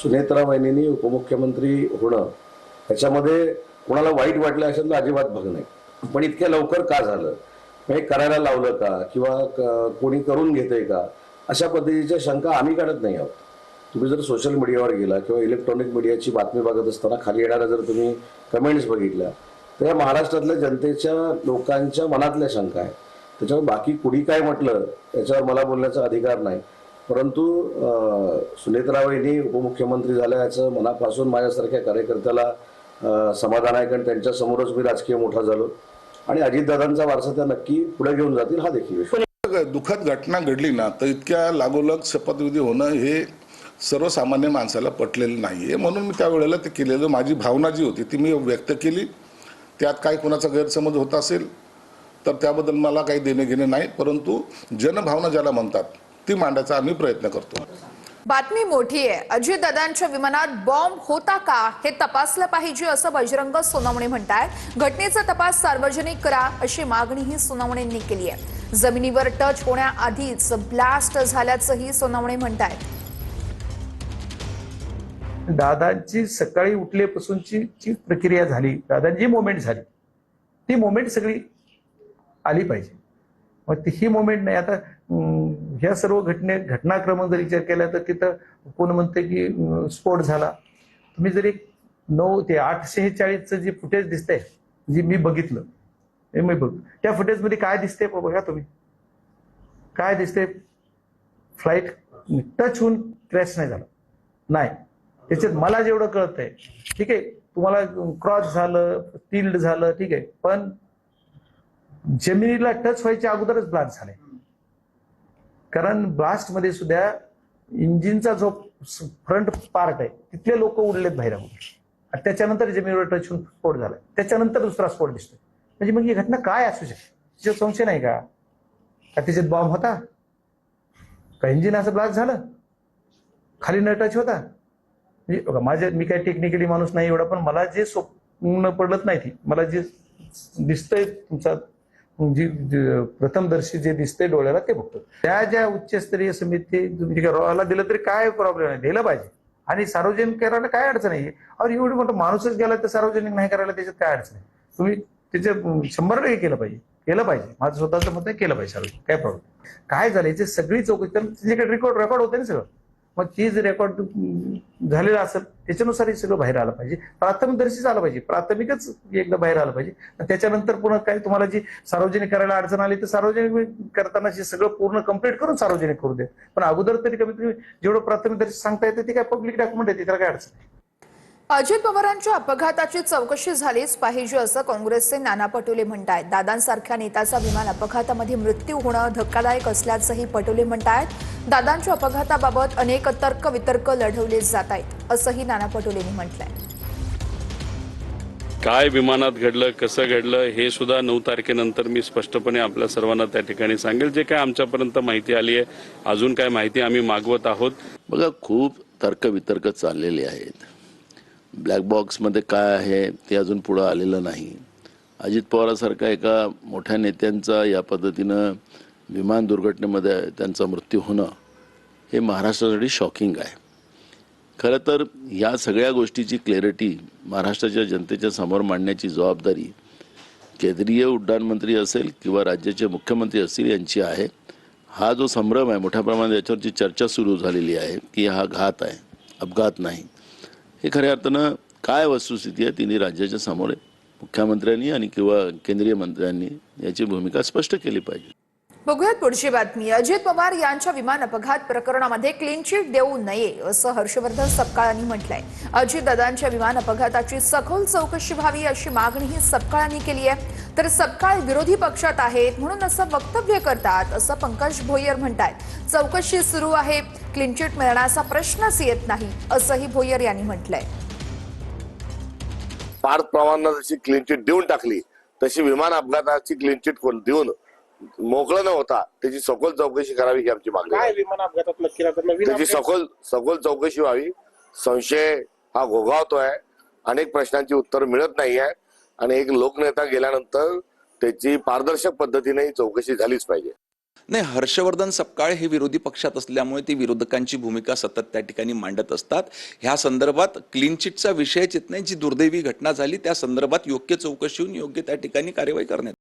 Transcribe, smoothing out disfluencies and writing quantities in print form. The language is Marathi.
सुनेत्रा वहिनींनी उपमुख्यमंत्री होणं त्याच्यामध्ये कोणाला वाईट वाटलं अशातलं अजिबात भाग नाही, पण इतक्या लवकर का झालं, हे करायला लावलं का किंवा कोणी करून घेतंय का, अशा पद्धतीच्या शंका आम्ही काढत नाही आहोत. तुम्ही जर सोशल मीडियावर गेला किंवा इलेक्ट्रॉनिक मीडियाची बातमी बघत असताना खाली येणाऱ्या जर तुम्ही कमेंट्स बघितल्या तर या महाराष्ट्रातल्या जनतेच्या लोकांच्या मनातल्या शंका आहे. त्याच्यावर बाकी कुणी काय म्हटलं त्याच्यावर मला बोलण्याचा अधिकार नाही, परंतु सुनेत्रा वहिनी उपमुख्यमंत्री झाल्या याचं मनापासून माझ्यासारख्या कार्यकर्त्याला समाधान आहे, कारण त्यांच्या समोरच मी राजकीय मोठा झालो आणि अजितदादांचा वारसा त्या नक्की पुढे घेऊन जातील हा देखील विश्वास. दुःखद घटना घडली ना तर इतक्या लागोलग शपथविधी होणं हे सर्वसामान्य माणसाला पटलेलं नाहीये, म्हणून मी त्यावेळेला ते केलेलं, माझी भावना जी होती ती मी व्यक्त केली. त्यात काही कोणाचा गैरसमज होत असेल तर त्याबद्दल मला काही देणे घेणे नाही, परंतु जनभावना ज्याला म्हणतात ती मांडायचा आम्ही प्रयत्न करतो. बातमी मोठी आहे. अजितदादांच्या विमानात बॉम्ब होता का हे तपासलं पाहिजे असं बजरंग सोनवणे म्हणतायत. घटनेचा तपास सार्वजनिक करा अशी मागणीही सोनवणेंनी केली आहे. जमिनीवर टच होण्याआधीच ब्लास्ट झाल्याचंही सोनवणे म्हणतायत. दादांची सकाळी उठल्यापासूनची प्रक्रिया झाली, दादांची मोमेंट झाली, ती मोमेंट सगळी आली पाहिजे. मग ही मोमेंट नाही. आता ह्या सर्व घटनाक्रम जर विचार केला तर तिथं कोण म्हणते की स्फोट झाला. तुम्ही जर एक 9 ते 8:46चं जे फुटेज दिसतंय, जे मी बघितलं, त्या फुटेजमध्ये काय दिसतंय बघा तुम्ही, काय दिसतंय? फ्लाईट टच होऊन क्रॅश नाही झाला, नाही. त्याच्यात मला जेवढं कळतंय, ठीक आहे, तुम्हाला क्रॉस झालं, टिल्ड झालं, ठीक आहे, पण जमिनीला टच व्हायच्या अगोदरच ब्लास्ट झाले. कारण ब्लास्ट मध्ये सुद्धा इंजिनचा जो फ्रंट पार्ट आहे तिथले लोक उडलेत बाहेर अगोदर, त्याच्यानंतर जमिनीवर टच होऊन स्फोट झाला, त्याच्यानंतर दुसरा स्फोट दिसतोय. म्हणजे मग ही घटना काय असू शकते? त्याच्यात संशय नाही का त्याच्यात बॉम्ब होता का? इंजिन असं ब्लास्ट झालं, खाली न टच होता? म्हणजे मी काय टेक्निकली माणूस नाही एवढा, पण मला जे स्वप्न पडत नाही, ती मला जे दिसतंय तुमचा प्रथमदर्शी जे दिसतंय डोळ्याला ते बघतो. त्या ज्या उच्चस्तरीय समिती रॉला दिलं तरी काय प्रॉब्लेम नाही, दिलं पाहिजे. आणि सार्वजनिक करायला काय अडचण आहे? और एवढी मोठं माणूसच गेला तर सार्वजनिक नाही करायला त्याच्यात काय अडचण आहे? तुम्ही त्याच्या 100% केलं पाहिजे. माझं स्वतःचं मत आहे, केलं पाहिजे सार्वजनिक, काय प्रॉब्लेम. काय झालं याची सगळी चौकशी, त्याच्याकडे रेकॉर्ड होते ना सगळं, मग ती जर रेकॉर्ड झालेलं असेल त्याच्यानुसार हे सगळं बाहेर आलं पाहिजे. प्राथमिकदर्शीच आलं पाहिजे, प्राथमिकच एकदा बाहेर आलं पाहिजे. त्याच्यानंतर पुन्हा काय तुम्हाला जी सार्वजनिक करायला अडचण आली तर सार्वजनिक करताना सगळं पूर्ण कंप्लीट करून सार्वजनिक करू दे. पण अगोदर तरी कमीत कमी जेवढं प्राथमिकदर्शी सांगता येते ते काय पब्लिक डॉक्युमेंट आहे, त्याला काय अडचण नाही. अजित पवारांच्या अपघाताची चौकशी झालीच पाहिजे असं काँग्रेसचे नाना पटोले म्हणतायत. दादांसारख्या नेत्याचा विमान अपघातामध्ये मृत्यू होणं धक्कादायक असल्याचंही पटोले म्हणतायत. दादांच्या अपघाताबाबत अनेक तर्क वितर्क लढवले जात आहेत असंही नाना पटोलेंनी म्हटलंय. काय विमानात घडलं, कसं घडलं हे सुद्धा 9 तारखेनंतर मी स्पष्टपणे आपल्या सर्वांना त्या ठिकाणी सांगेल. जे काय आमच्यापर्यंत माहिती आली आहे, अजून काय माहिती आम्ही मागवत आहोत. बघा, खूप तर्कवितर्क चाललेले आहेत. ब्लॅक बॉक्समध्ये काय आहे ते अजून पुढं आलेलं नाही. अजित पवारांसारखा एका मोठ्या नेत्यांचा या पद्धतीनं विमान दुर्घटनेमध्ये त्यांचा मृत्यू होणं हे महाराष्ट्रासाठी शॉकिंग आहे. खरं तर या सगळ्या गोष्टीची क्लॅरिटी महाराष्ट्राच्या जनतेच्या समोर मांडण्याची जबाबदारी केंद्रीय उड्डाण मंत्री असेल किंवा राज्याचे मुख्यमंत्री असतील यांची आहे. हा जो संभ्रम आहे, मोठ्या प्रमाणात याच्यावरची चर्चा सुरू झालेली आहे की हा घात आहे, अपघात नाही. हे खऱ्या अर्थानं काय वस्तुस्थिती आहे तिन्ही राज्याच्या समोर आहे. मुख्यमंत्र्यांनी आणि किंवा केंद्रीय मंत्र्यांनी याची भूमिका स्पष्ट केली पाहिजे. बघूयात पुढची बातमी. अजित पवार यांच्या विमान अपघात प्रकरणामध्ये क्लीन चिट देऊ नये असं हर्षवर्धन सपकाळांनी म्हटलंय. अजितदादांच्या विमान अपघाताची सखोल चौकशी व्हावी अशी मागणीही सपकाळांनी केली आहे. तर सपकाळ विरोधी पक्षात आहेत म्हणून असं वक्तव्य करतात असं पंकज भोयर म्हणतायत. चौकशी सुरू आहे, क्लीन चिट मिळण्याचा प्रश्नच येत नाही असंही भोयर यांनी म्हटलंय. पार्थ पवारांना जशी क्लीन चिट देऊन टाकली तशी विमान अपघाताची क्लीन चिट देऊन मोकळं न होता त्याची सखोल चौकशी करावी ही आमची मागणी आहे. विमान अपघातात नक्की त्याची सखोल चौकशी व्हावी. संशय हा घोघावतोय, अनेक प्रश्नांची उत्तर मिळत नाही आहे आणि एक लोकनेता गेल्यानंतर त्याची पारदर्शक पद्धतीने चौकशी झालीच पाहिजे. नाही, हर्षवर्धन सपकाळ हे विरोधी पक्षात असल्यामुळे ते विरोधकांची भूमिका सतत त्या ठिकाणी मांडत असतात. ह्या संदर्भात क्लीन चिटचा विषयच येत नाही. जी दुर्दैवी घटना झाली त्या संदर्भात योग्य चौकशी होऊन योग्य त्या ठिकाणी कार्यवाही करण्यात